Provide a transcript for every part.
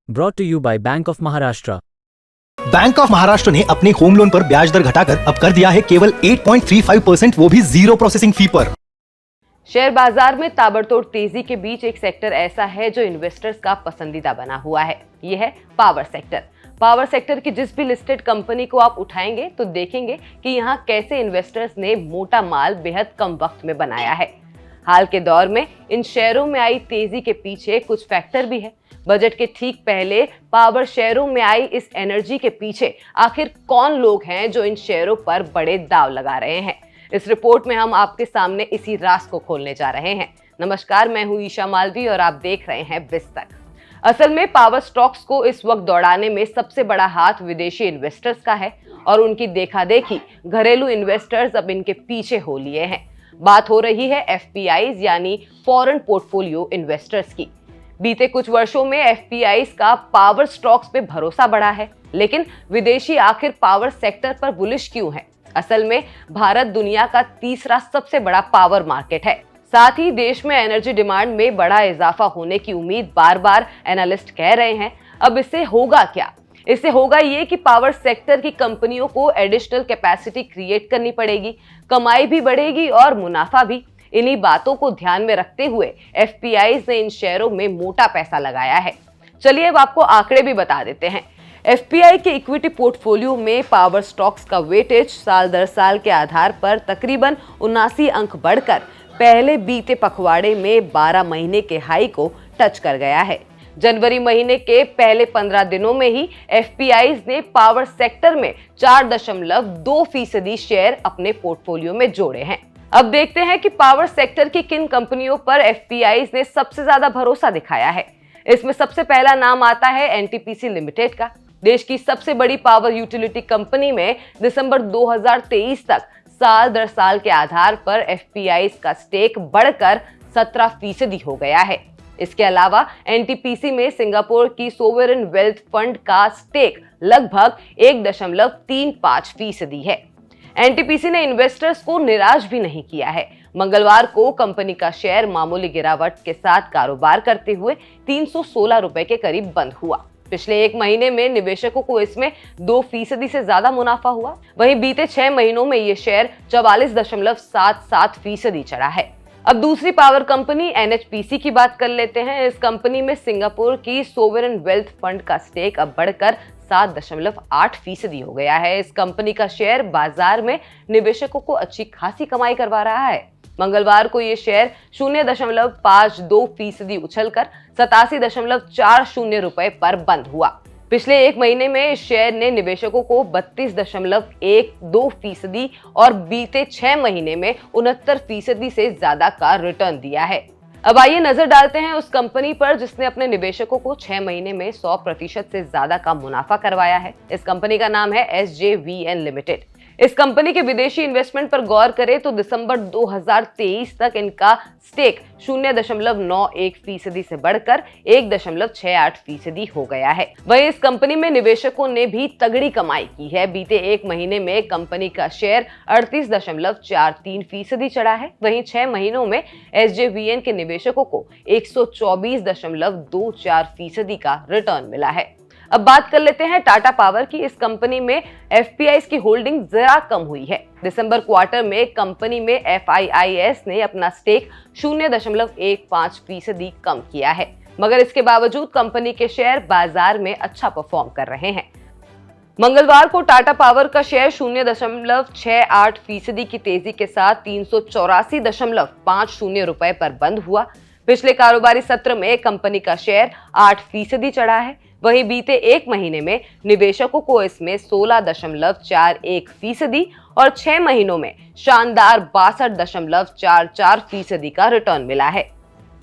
Brought to you by Bank of Maharashtra. Bank of Maharashtra ने अपने home loan पर ब्याज दर घटाकर अब कर दिया है केवल 8.35%, वो भी जीरो प्रोसेसिंग फी पर। शेयर बाजार में ताबड़तोड़ तेजी के बीच एक सेक्टर ऐसा है जो इन्वेस्टर्स का पसंदीदा बना हुआ है। यह है पावर सेक्टर। पावर सेक्टर की जिस भी लिस्टेड कंपनी को आप उठाएंगे तो देखेंगे कि यहाँ कैसे इन्वेस्टर्स ने मोटा माल बेहद कम वक्त में बनाया है। हाल के दौर में इन शेयरों में आई तेजी के पीछे कुछ फैक्टर भी है। बजट के ठीक पहले पावर शेयरों में आई इस एनर्जी के पीछे आखिर कौन लोग हैं जो इन शेयरों पर बड़े दांव लगा रहे हैं। इस रिपोर्ट में हम आपके सामने इसी राज को खोलने जा रहे हैं। नमस्कार, मैं हूं ईशा मालवी और आप देख रहे हैं बिस्तक। असल में पावर स्टॉक्स को इस वक्त दौड़ाने में सबसे बड़ा हाथ विदेशी इन्वेस्टर्स का है और उनकी देखा देखी घरेलू इन्वेस्टर्स अब इनके पीछे हो लिए हैं। बात हो रही है एफपीआईज यानी फॉरेन पोर्टफोलियो इन्वेस्टर्स की। बीते कुछ वर्षों में एफपीआईज का पावर स्टॉक्स पे भरोसा बढ़ा है, लेकिन विदेशी आखिर पावर सेक्टर पर बुलिश क्यों है? असल में भारत दुनिया का तीसरा सबसे बड़ा पावर मार्केट है। साथ ही देश में एनर्जी डिमांड में बड़ा इजाफा होने की उम्मीद बार बार एनालिस्ट कह रहे हैं। अब इससे होगा क्या? इससे होगा ये कि पावर सेक्टर की कंपनियों को एडिशनल कैपेसिटी क्रिएट करनी पड़ेगी, कमाई भी बढ़ेगी और मुनाफा भी। इन्हीं बातों को ध्यान में रखते हुए एफपीआईज ने इन शेयरों में मोटा पैसा लगाया है। चलिए अब आपको आंकड़े भी बता देते हैं। एफपीआई के इक्विटी पोर्टफोलियो में पावर स्टॉक्स का वेटेज साल दर साल के आधार पर तकरीबन 79 अंक बढ़कर पहले बीते पखवाड़े में 12 महीने के हाई को टच कर गया है। जनवरी महीने के पहले 15 दिनों में ही एफपीआईज ने पावर सेक्टर में 4.2% शेयर अपने पोर्टफोलियो में जोड़े हैं। अब देखते हैं कि पावर सेक्टर की किन कंपनियों पर एफपीआईज ने सबसे ज्यादा भरोसा दिखाया है। इसमें सबसे पहला नाम आता है एनटीपीसी लिमिटेड का। देश की सबसे बड़ी पावर यूटिलिटी कंपनी में दिसंबर 2023 तक साल दर साल के आधार पर एफपीआईज का स्टेक बढ़कर 17% हो गया है। इसके अलावा एनटीपीसी में सिंगापुर की सोवरेन वेल्थ फंड का स्टेक लगभग 1.35% है। एनटीपीसी ने इन्वेस्टर्स को निराश भी नहीं किया है। मंगलवार को कंपनी का शेयर मामूली गिरावट के साथ कारोबार करते हुए 316 रुपए के करीब बंद हुआ। पिछले एक महीने में निवेशकों को इसमें 2% से ज्यादा मुनाफा हुआ। वहीं बीते 6 महीनों में ये शेयर 44.77% चढ़ा है। अब दूसरी पावर कंपनी एनएचपीसी की बात कर लेते हैं। इस कंपनी में सिंगापुर की सोवरेन वेल्थ फंड का स्टेक अब बढ़कर 7.8% हो गया है। इस कंपनी का शेयर बाजार में निवेशकों को अच्छी खासी कमाई करवा रहा है। मंगलवार को ये शेयर 0.52% उछलकर 87.40 रुपए पर बंद हुआ। पिछले एक महीने में इस शेयर ने निवेशकों को 32.12% और बीते 6 महीने में 69% से ज्यादा का रिटर्न दिया है। अब आइए नजर डालते हैं उस कंपनी पर जिसने अपने निवेशकों को 6 महीने में 100% से ज्यादा का मुनाफा करवाया है। इस कंपनी का नाम है एसजेवीएन लिमिटेड। इस कंपनी के विदेशी इन्वेस्टमेंट पर गौर करें तो दिसंबर 2023 तक इनका स्टेक 0.91% से बढ़कर 1.68% हो गया है। वहीं इस कंपनी में निवेशकों ने भी तगड़ी कमाई की है। बीते एक महीने में कंपनी का शेयर 38.43% चढ़ा है। वहीं 6 महीनों में एसजेवीएन के निवेशकों को 124.24% का रिटर्न मिला है। अब बात कर लेते हैं टाटा पावर की। इस कंपनी में एफपीआईज की होल्डिंग जरा कम हुई है। दिसंबर क्वार्टर में कंपनी में एफआईआईएस ने अपना स्टेक 0.15% कम किया है, मगर इसके बावजूद कंपनी के शेयर बाजार में अच्छा परफॉर्म कर रहे हैं। मंगलवार को टाटा पावर का शेयर 0.68% की तेजी के साथ 384.50 रुपए पर बंद हुआ। पिछले कारोबारी सत्र में कंपनी का शेयर 8% चढ़ा है। वहीं बीते एक महीने में निवेशकों को इसमें 16.41% और 6 महीनों में शानदार 62.44% का रिटर्न मिला है।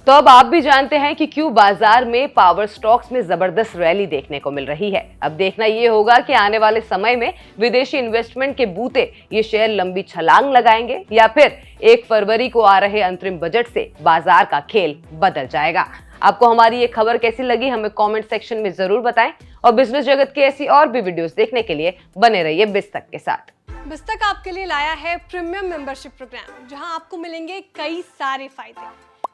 तो अब आप भी जानते हैं कि क्यों बाजार में पावर स्टॉक्स में जबरदस्त रैली देखने को मिल रही है। अब देखना ये होगा कि आने वाले समय में विदेशी इन्वेस्टमेंट के बूते ये शेयर लंबी छलांग लगाएंगे या फिर 1 फरवरी को आ रहे अंतरिम बजट से बाजार का खेल बदल जाएगा। आपको हमारी ये खबर कैसी लगी हमें कमेंट सेक्शन में जरूर बताएं और बिजनेस जगत की ऐसी और भी वीडियोस देखने के लिए बने रहिए बिस्तक के साथ। बिस्तक आपके लिए लाया है प्रीमियम मेंबरशिप प्रोग्राम, जहां आपको मिलेंगे कई सारे फायदे,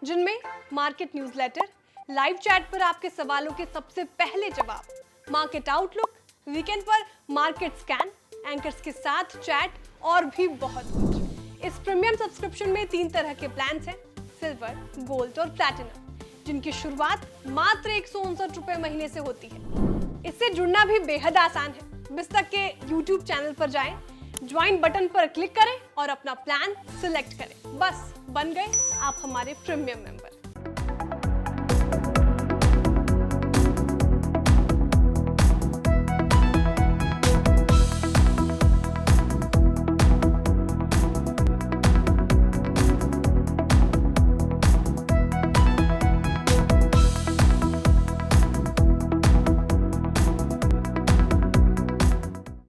जिनमें मार्केट न्यूज़लेटर, लाइव चैट पर आपके सवालों के सबसे पहले जवाब, मार्केट आउटलुक, वीकेंड पर मार्केट स्कैन, एंकर्स के साथ चैट और भी बहुत कुछ। इस प्रीमियम सब्सक्रिप्शन में 3 तरह के प्लान्स हैं, सिल्वर, गोल्ड और प्लैटिनम, जिनकी शुरुआत मात्र 159 रुपए महीने से होती है। इससे जुड़ना भी बेहद आसान है। बिस्तक के YouTube चैनल पर जाएं, ज्वाइन बटन पर क्लिक करें और अपना प्लान सिलेक्ट करें। बस बन गए आप हमारे प्रीमियम मेंबर।